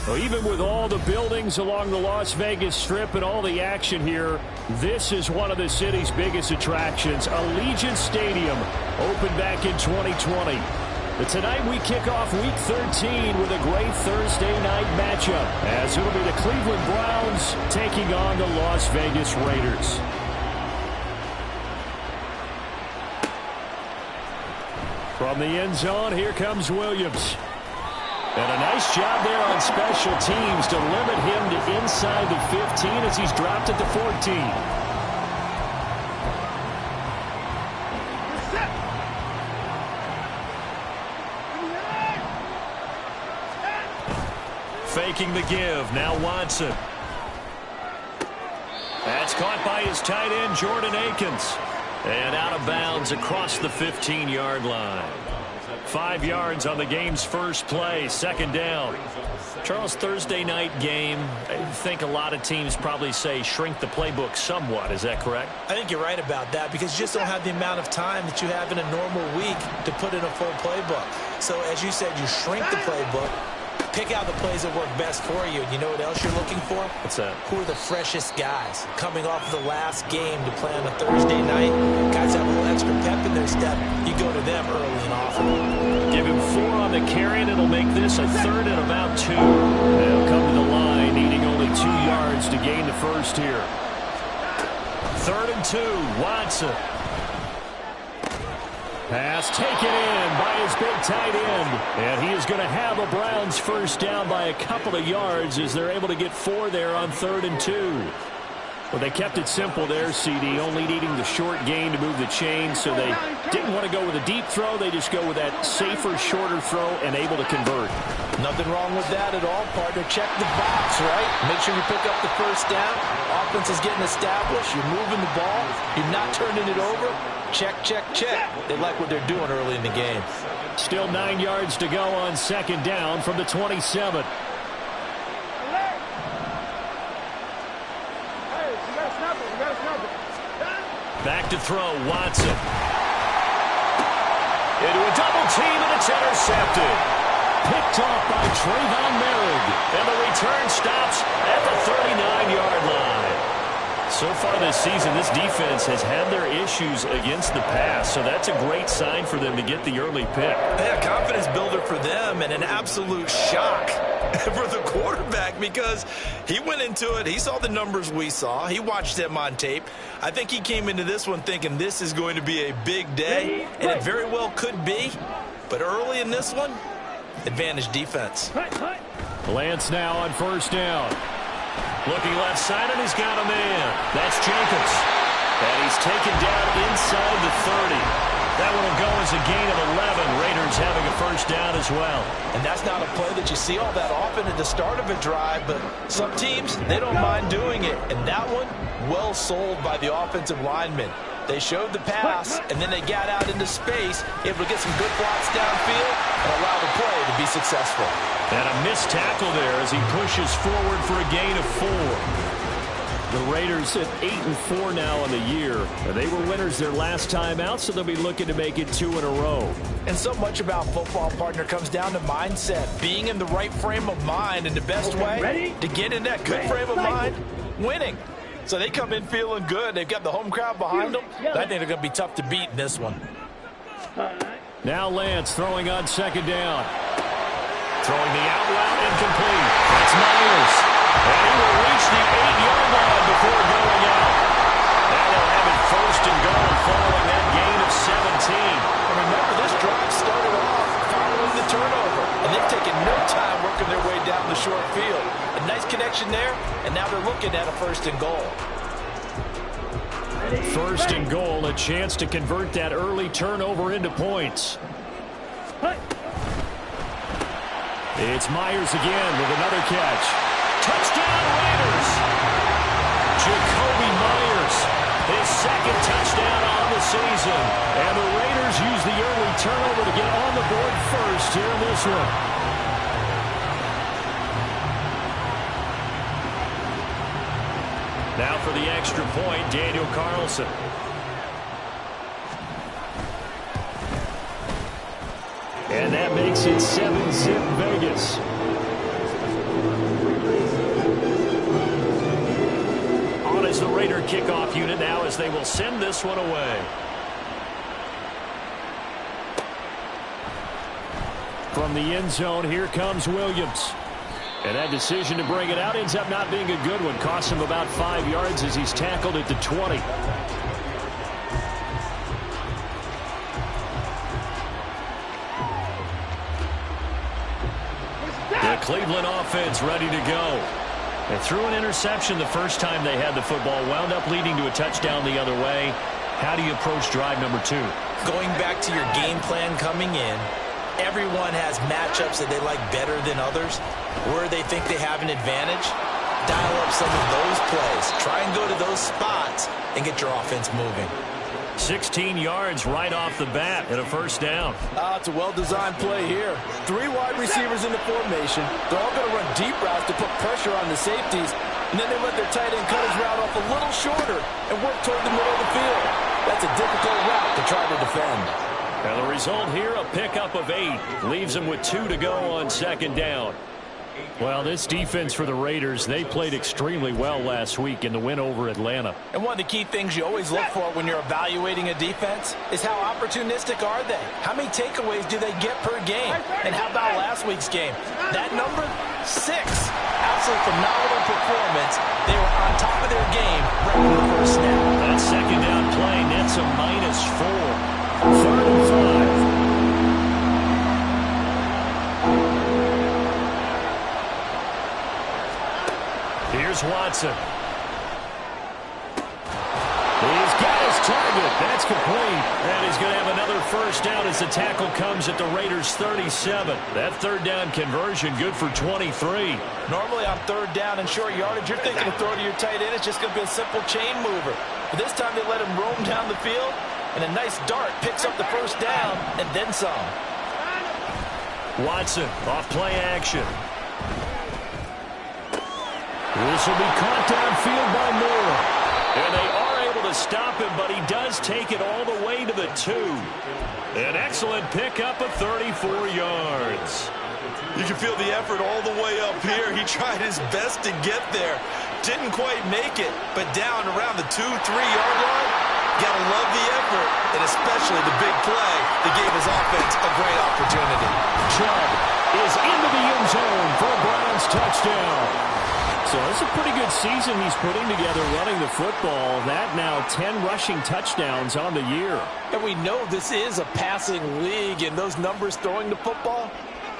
Well, even with all the buildings along the Las Vegas Strip and all the action here, this is one of the city's biggest attractions. Allegiant Stadium opened back in 2020. But tonight we kick off Week 13 with a great Thursday night matchup, as it'll be the Cleveland Browns taking on the Las Vegas Raiders. From the end zone, here comes Williams. And a nice job there on special teams to limit him to inside the 15 as he's dropped at the 14. Faking the give. Now Watson. That's caught by his tight end, Jordan Akins. And out of bounds across the 15-yard line. 5 yards on the game's first play, second down. Charles, Thursday night game, I think a lot of teams probably say shrink the playbook somewhat. Is that correct? I think you're right about that because you just don't have the amount of time that you have in a normal week to put in a full playbook. So as you said, you shrink the playbook. Pick out the plays that work best for you. You know what else you're looking for? What's that? Who are the freshest guys coming off of the last game to play on a Thursday night? Guys have a little extra pep in their step. You go to them early and often. Give him 4 on the carry, and it'll make this a third and about 2. They'll come to the line, needing only 2 yards to gain the first here. 3rd and 2, Watson. Pass taken in by his big tight end. And he is going to have a Browns first down by a couple of yards as they're able to get 4 there on 3rd and 2. Well, they kept it simple there, CD, only needing the short gain to move the chain, so they didn't want to go with a deep throw. They just go with that safer, shorter throw and able to convert. Nothing wrong with that at all, partner. Check the box, right? Make sure you pick up the first down. Offense is getting established. You're moving the ball. You're not turning it over. Check, check, check. They like what they're doing early in the game. Still 9 yards to go on second down from the 27. Back to throw, Watson. Into a double team, and it's intercepted. Picked off by Trayvon Merrick. And the return stops at the 39-yard line. So far this season, this defense has had their issues against the pass, so that's a great sign for them to get the early pick. Yeah, confidence builder for them and an absolute shock for the quarterback because he went into it. He saw the numbers we saw. He watched them on tape. I think he came into this one thinking this is going to be a big day, and it very well could be. But early in this one, advantage defense. Lance now on first down. Looking left side, and he's got a man. That's Jacobs. And he's taken down inside the 30. That one will go as a gain of 11. Raiders having a first down as well. And that's not a play that you see all that often at the start of a drive, but some teams, they don't mind doing it. And that one, well sold by the offensive lineman. They showed the pass, and then they got out into space, able to get some good blocks downfield, and allow the play to be successful. And a missed tackle there as he pushes forward for a gain of 4. The Raiders at 8-4 now on the year. They were winners their last time out, so they'll be looking to make it 2 in a row. And so much about football, partner, comes down to mindset. Being in the right frame of mind, and the best way to get in that good frame of mind, winning. So they come in feeling good. They've got the home crowd behind them. I think they're going to be tough to beat in this one. Now Lance throwing on second down. Throwing the out route incomplete. That's Myers. And he will reach the 8-yard line before going out. Now they'll have it first and goal following that gain of 17. And remember, this drive started off following the turnover. And they've taken no time working their way down the short field. A nice connection there, and now they're looking at a first and goal. First and goal, a chance to convert that early turnover into points. It's Myers again with another catch. Touchdown Raiders! Jacoby Myers, his second touchdown on the season. And the Raiders use the early turnover to get on the board first here in this one. Now for the extra point, Daniel Carlson. And that makes it 7-zip Vegas. On is the Raider kickoff unit now as they will send this one away. From the end zone, here comes Williams. And that decision to bring it out ends up not being a good one. Costs him about 5 yards as he's tackled at the 20. The Cleveland offense ready to go. They threw an interception the first time they had the football, wound up leading to a touchdown the other way. How do you approach drive number 2? Going back to your game plan coming in, everyone has matchups that they like better than others, where they think they have an advantage. Dial up some of those plays. Try and go to those spots and get your offense moving. 16 yards right off the bat and a first down. It's a well-designed play here. 3 wide receivers in the formation. They're all going to run deep routes to put pressure on the safeties, and then they let their tight end cut his route off a little shorter and work toward the middle of the field. That's a difficult route to try to defend. And the result here, a pickup of 8. Leaves them with 2 to go on second down. Well, this defense for the Raiders, they played extremely well last week in the win over Atlanta. And one of the key things you always look for when you're evaluating a defense is how opportunistic are they? How many takeaways do they get per game? And how about last week's game? That number, 6. Absolutely phenomenal performance. They were on top of their game right from the first snap. That second down play nets a -4. 3rd and 5. Here's Watson. He's got his target. That's complete. And he's going to have another first down as the tackle comes at the Raiders' 37. That third down conversion good for 23. Normally on third down and short yardage, you're thinking to throw to your tight end. It's just going to be a simple chain mover. But this time they let him roam down the field, and a nice dart picks up the first down and then some. Watson off play action. This will be caught downfield by Moore. And they are able to stop him, but he does take it all the way to the 2. An excellent pickup of 34 yards. You can feel the effort all the way up here. He tried his best to get there. Didn't quite make it, but down around the 2-3 yard line. Gotta love the effort, and especially the big play that gave his offense a great opportunity. Chubb is into the end zone for a Browns touchdown. So it's a pretty good season he's putting together running the football. That now 10 rushing touchdowns on the year. And we know this is a passing league, and those numbers throwing the football,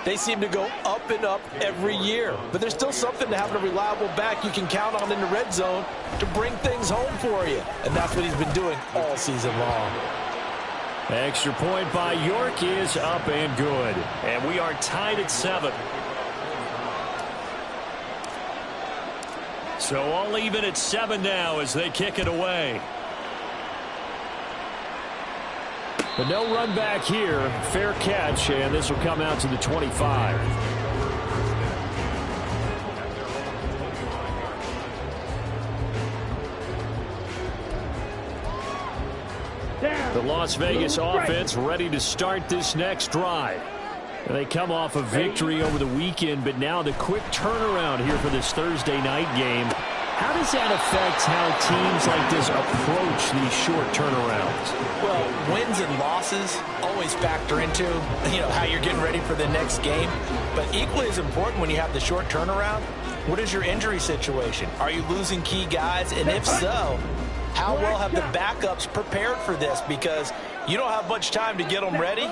they seem to go up and up every year. But there's still something to having a reliable back you can count on in the red zone to bring things home for you. And that's what he's been doing all season long. Extra point by York is up and good. And we are tied at 7. So all even at 7 now as they kick it away. But no run back here. Fair catch, and this will come out to the 25. The Las Vegas offense ready to start this next drive. And they come off a victory over the weekend, but now the quick turnaround here for this Thursday night game. How does that affect how teams like this approach these short turnarounds? Well, wins and losses always factor into, how you're getting ready for the next game. But equally as important when you have the short turnaround, what is your injury situation? Are you losing key guys? And if so, how well have the backups prepared for this? Because you don't have much time to get them ready.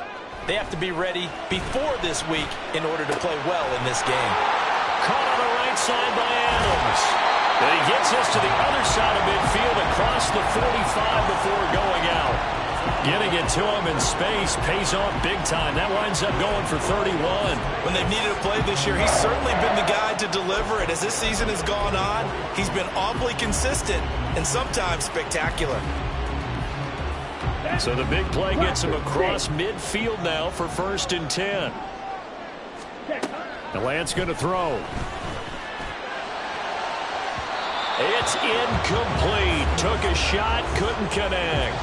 They have to be ready before this week in order to play well in this game. Caught on the right side by Adams. And he gets us to the other side of midfield across the 45 before going out. Getting it to him in space pays off big time. That winds up going for 31. When they've needed a play this year, he's certainly been the guy to deliver it. As this season has gone on, he's been awfully consistent and sometimes spectacular. So the big play gets him across midfield now for 1st and 10. And Lance going to throw. It's incomplete. Took a shot, couldn't connect.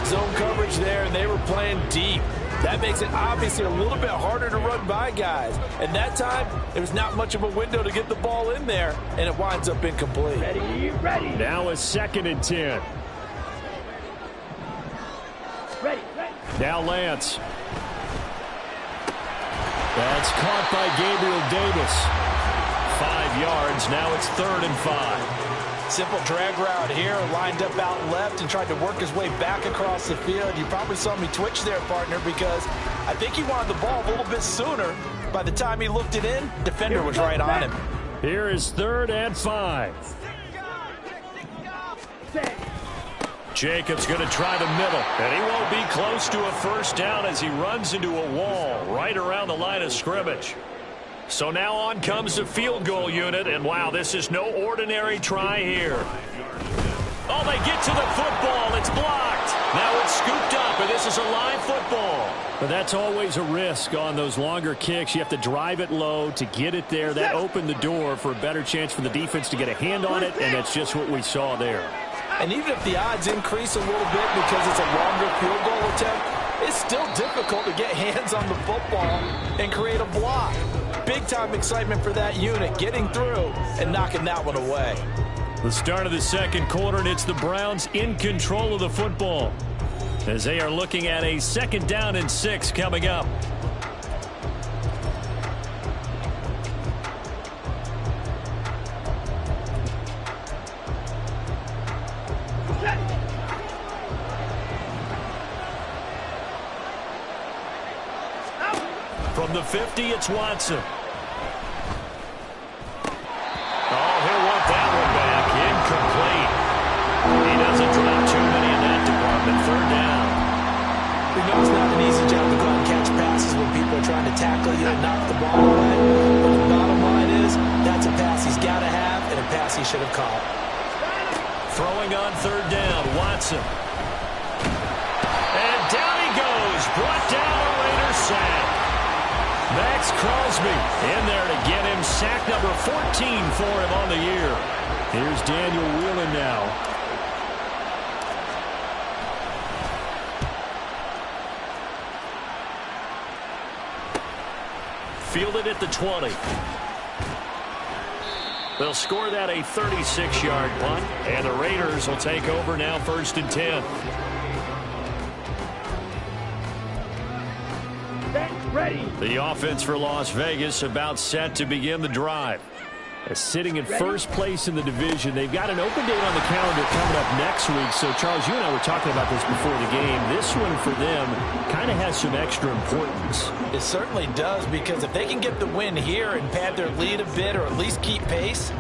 Zone coverage there, and they were playing deep. That makes it obviously a little bit harder to run by guys. And that time, there was not much of a window to get the ball in there, and it winds up incomplete. Ready. Now a 2nd and 10. Ready. Now Lance. That's caught by Gabriel Davis. 5 yards. Now it's 3rd and 5. Simple drag route here, lined up out left and tried to work his way back across the field. You probably saw me twitch there, partner, because I think he wanted the ball a little bit sooner. By the time he looked it in, defender was right on him. Here is 3rd and 5. Jacobs going to try the middle, and he won't be close to a first down as he runs into a wall right around the line of scrimmage. So now on comes the field goal unit, and wow, this is no ordinary try here. Oh, they get to the football. It's blocked. Now it's scooped up, and this is a live football. But that's always a risk on those longer kicks. You have to drive it low to get it there. That opened the door for a better chance for the defense to get a hand on it, and that's just what we saw there. And even if the odds increase a little bit because it's a longer field goal attempt, it's still difficult to get hands on the football and create a block. Big-time excitement for that unit, getting through and knocking that one away. The start of the 2nd quarter, and it's the Browns in control of the football as they are looking at a 2nd down and 6 coming up. From the 50, it's Watson. Oh, he'll want that one back. Incomplete. He doesn't drop too many in that department. 3rd down. We know it's not an easy job to go out and catch passes when people are trying to tackle you and knock the ball away. But the bottom line is, that's a pass he's got to have and a pass he should have caught. Throwing on 3rd down, Watson. And down he goes. Brought down a Raider sack. Max Crosby in there to get him sack number 14 for him on the year. Here's Daniel Whelan now. Fielded at the 20. They'll score that a 36-yard punt, and the Raiders will take over now 1st and 10. Ready. The offense for Las Vegas about set to begin the drive. Sitting in first place in the division. They've got an open date on the calendar coming up next week. So, Charles, you and I were talking about this before the game. This one for them kind of has some extra importance. It certainly does, because if they can get the win here and pad their lead a bit or at least keep pace,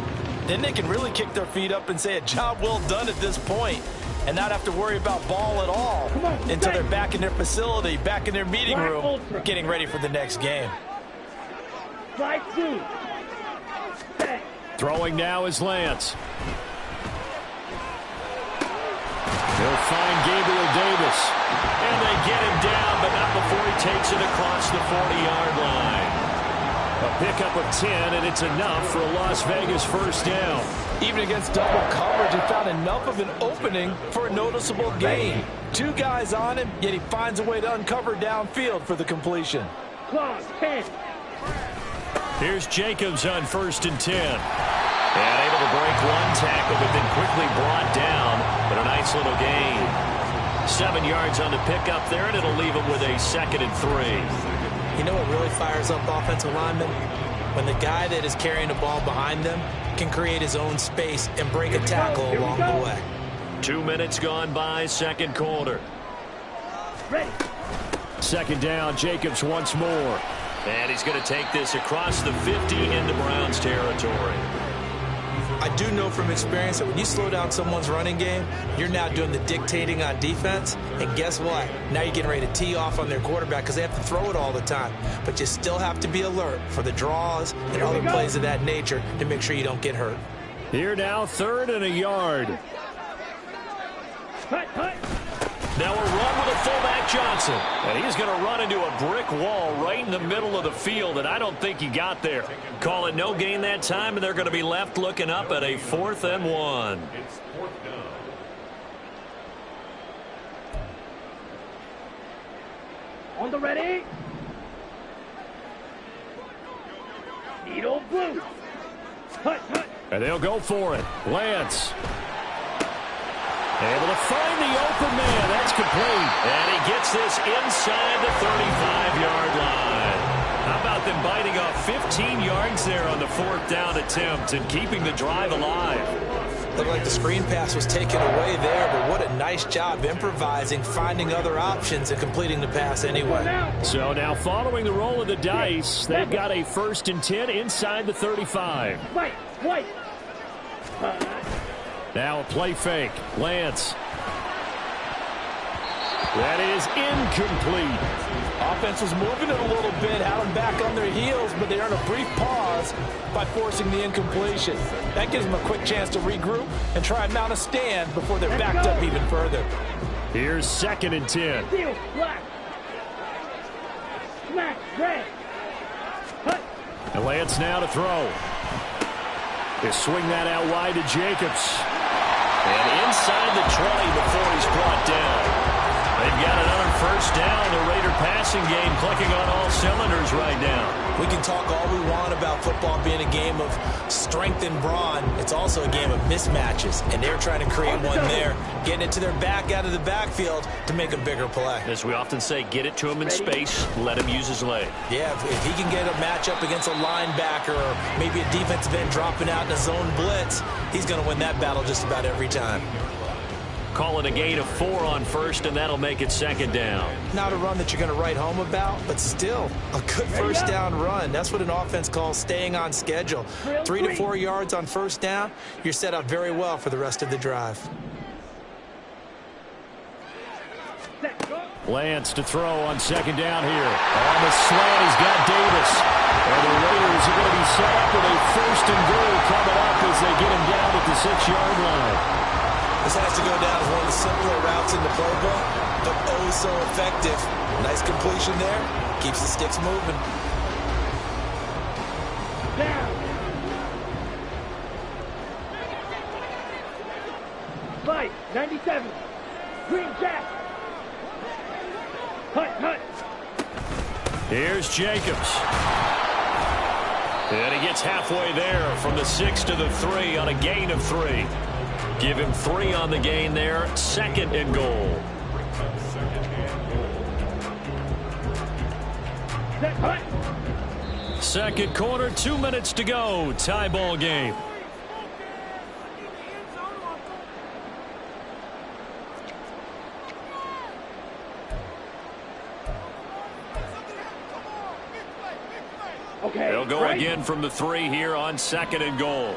then they can really kick their feet up and say a job well done at this point and not have to worry about ball at all until they're back in their facility, back in their meeting room, getting ready for the next game. Throwing now is Lance. They'll find Gabriel Davis. And they get him down, but not before he takes it across the 40-yard line. A pickup of 10, and it's enough for a Las Vegas first down. Even against double coverage, he found enough of an opening for a noticeable gain. 2 guys on him, yet he finds a way to uncover downfield for the completion. Clock 10. Here's Jacobs on 1st and 10. And able to break one tackle, but then quickly brought down. But a nice little gain. 7 yards on the pickup there, and it'll leave him with a 2nd and 3. You know what really fires up offensive linemen? When the guy that is carrying the ball behind them can create his own space and break a tackle along the way. 2 minutes gone by, 2nd quarter. Ready. 2nd down, Jacobs once more. And he's going to take this across the 50 into Browns territory. I do know from experience that when you slow down someone's running game, you're now doing the dictating on defense. And guess what? Now you're getting ready to tee off on their quarterback because they have to throw it all the time. But you still have to be alert for the draws and other plays of that nature to make sure you don't get hurt. Here now, 3rd and a yard. Now a run with a fullback Johnson. And he's going to run into a brick wall right in the middle of the field, and I don't think he got there. Call it no gain that time, and they're going to be left looking up at a 4th and 1. On the ready. Needle blue. Hut, hut. And they'll go for it. Lance. Able to find the open man. That's complete. And he gets this inside the 35-yard line. How about them biting off 15 yards there on the 4th down attempt and keeping the drive alive? Looked like the screen pass was taken away there, but what a nice job improvising, finding other options, and completing the pass anyway. So now following the roll of the dice, they've got a 1st and 10 inside the 35. White. Now a play fake. Lance. That is incomplete. Offense was moving it a little bit, had them back on their heels, but they earned a brief pause by forcing the incompletion. That gives them a quick chance to regroup and try and mount a stand before they're backed up even further. Here's 2nd and 10. Steel, black. Smack, red. Hut. And Lance now to throw. They swing that out wide to Jacobs. And inside the 20 before he's brought down. They've got another 1st down. The Raider passing game clicking on all cylinders right now. We can talk all we want about football being a game of strength and brawn. It's also a game of mismatches, and they're trying to create one there, getting it to their back out of the backfield to make a bigger play. As we often say, get it to him in space, let him use his leg. Yeah, if he can get a matchup against a linebacker or maybe a defensive end dropping out in a zone blitz, he's going to win that battle just about every time. Call it a gain of 4 on 1st, and that'll make it 2nd down. Not a run that you're going to write home about, but still a good 1st down run. That's what an offense calls staying on schedule. 3 to 4 yards on 1st down, you're set up very well for the rest of the drive. Lance to throw on 2nd down here. On the slant, he's got Davis. And the Raiders are going to be set up with a 1st and goal coming up as they get him down at the 6-yard line. This has to go down as one of the simpler routes in the playbook, but oh so effective. Nice completion there. Keeps the sticks moving. Down. Fight, 97. Green Jack. Hut. Here's Jacobs. And he gets halfway there from the 6 to the 3 on a gain of 3. Give him 3 on the gain there. 2nd and goal. Second quarter, 2 minutes to go. Tie ball game. Okay. They'll go again from the 3 here on 2nd and goal.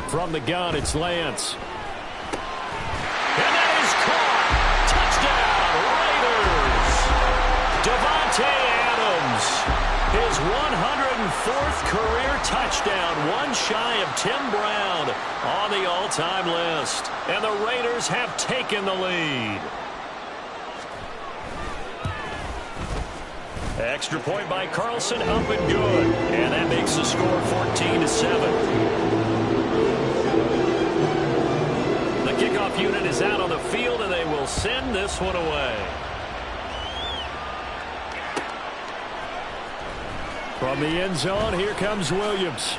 From the gun, it's Lance. And that is caught. Touchdown, Raiders. Devontae Adams. His 104th career touchdown. One shy of Tim Brown on the all-time list. And the Raiders have taken the lead. Extra point by Carlson, up and good. And that makes the score 14-7. Kickoff unit is out on the field, and they will send this one away. From the end zone, here comes Williams.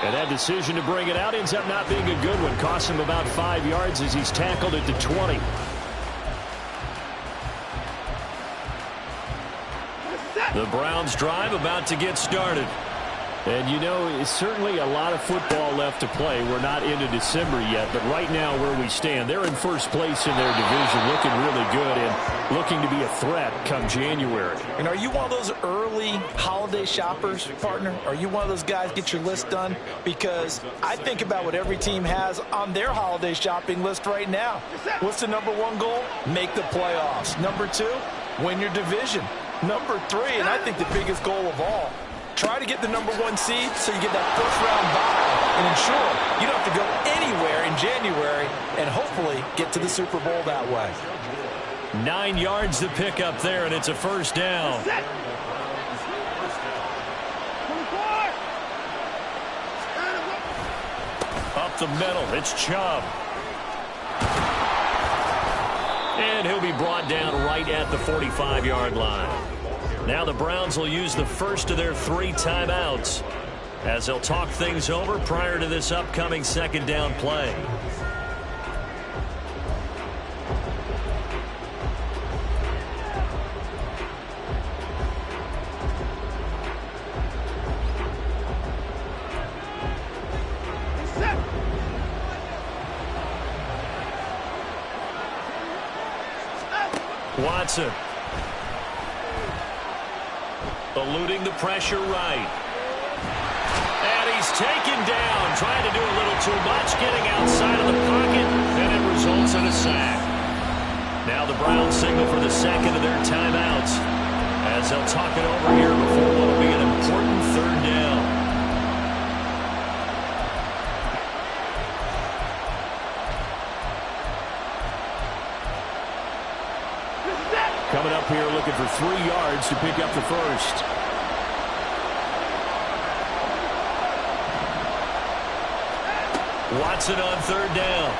And that decision to bring it out ends up not being a good one. Costs him about 5 yards as he's tackled at the 20. The Browns drive about to get started. And, you know, it's certainly a lot of football left to play. We're not into December yet, but right now where we stand, they're in 1st place in their division, looking really good and looking to be a threat come January. And are you one of those early holiday shoppers, partner? Are you one of those guys get your list done? Because I think about what every team has on their holiday shopping list right now. What's the #1 goal? Make the playoffs. #2, win your division. #3, and I think the biggest goal of all, try to get the #1 seed so you get that 1st-round bye and ensure you don't have to go anywhere in January and hopefully get to the Super Bowl that way. 9 yards to pick up there, and it's a 1st down. Up the middle, it's Chubb. And he'll be brought down right at the 45-yard line. Now the Browns will use the first of their 3 timeouts as they'll talk things over prior to this upcoming second down play. Watson. Eluding the pressure right. And he's taken down, trying to do a little too much, getting outside of the pocket, and it results in a sack. Now the Browns signal for the second of their timeouts as they'll talk it over here before what will be an important third down. Coming up here looking for 3 yards to pick up the first. Watson on third down.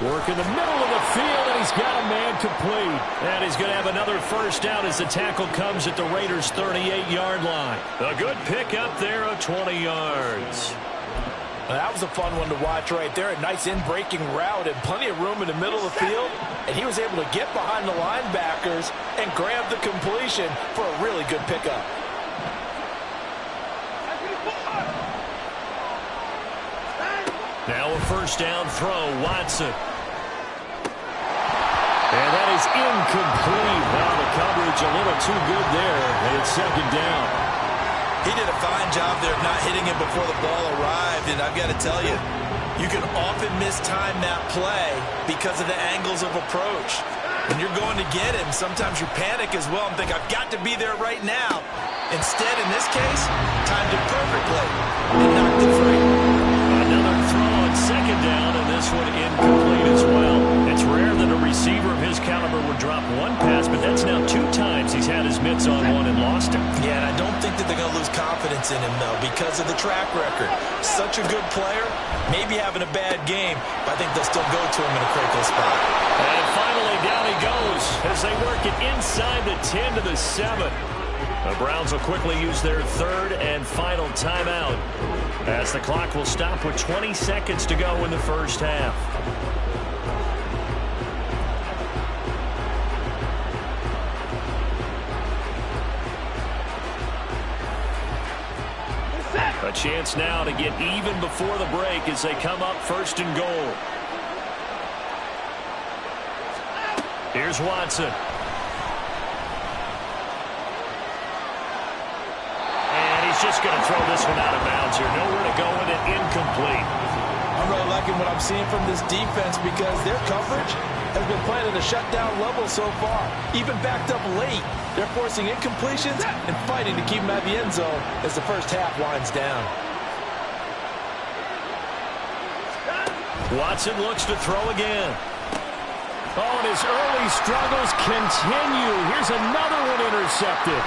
Work in the middle of the field, and he's got a man complete. And he's going to have another first down as the tackle comes at the Raiders' 38-yard line. A good pickup there of 20 yards. That was a fun one to watch right there. A nice in-breaking route and plenty of room in the middle of the field. And he was able to get behind the linebackers and grab the completion for a really good pickup. Now a first down throw, Watson. And that is incomplete. Well, the coverage a little too good there, and it's second down. He did a fine job there of not hitting him before the ball arrived, and I've got to tell you, you can often mistime that play because of the angles of approach. When you're going to get him, sometimes you panic as well and think, I've got to be there right now. Instead, in this case, timed it perfectly and knocked it free. Another throw on second down, and this one incomplete as well. It's rare that a receiver of his caliber would drop one pass, but that's now 2 times he's had his mitts on one and lost him. Yeah, and I don't think that they're going to lose confidence in him, though, because of the track record. Such a good player, maybe having a bad game, but I think they'll still go to him in a critical spot. And finally, down he goes as they work it inside the 10 to the 7. The Browns will quickly use their third and final timeout as the clock will stop with 20 seconds to go in the first half. A chance now to get even before the break as they come up first and goal. Here's Watson. Just going to throw this one out of bounds here. Nowhere to go with it. Incomplete. I'm really liking what I'm seeing from this defense because their coverage has been playing at a shutdown level so far. Even backed up late, they're forcing incompletions and fighting to keep them at the end zone as the first half winds down. Watson looks to throw again. Oh, and his early struggles continue. Here's another one intercepted.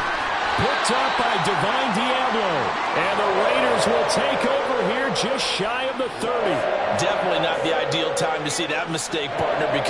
Picked up by Divine Diablo. And the Raiders will take over here just shy of the 30. Definitely not the ideal time to see that mistake, partner, because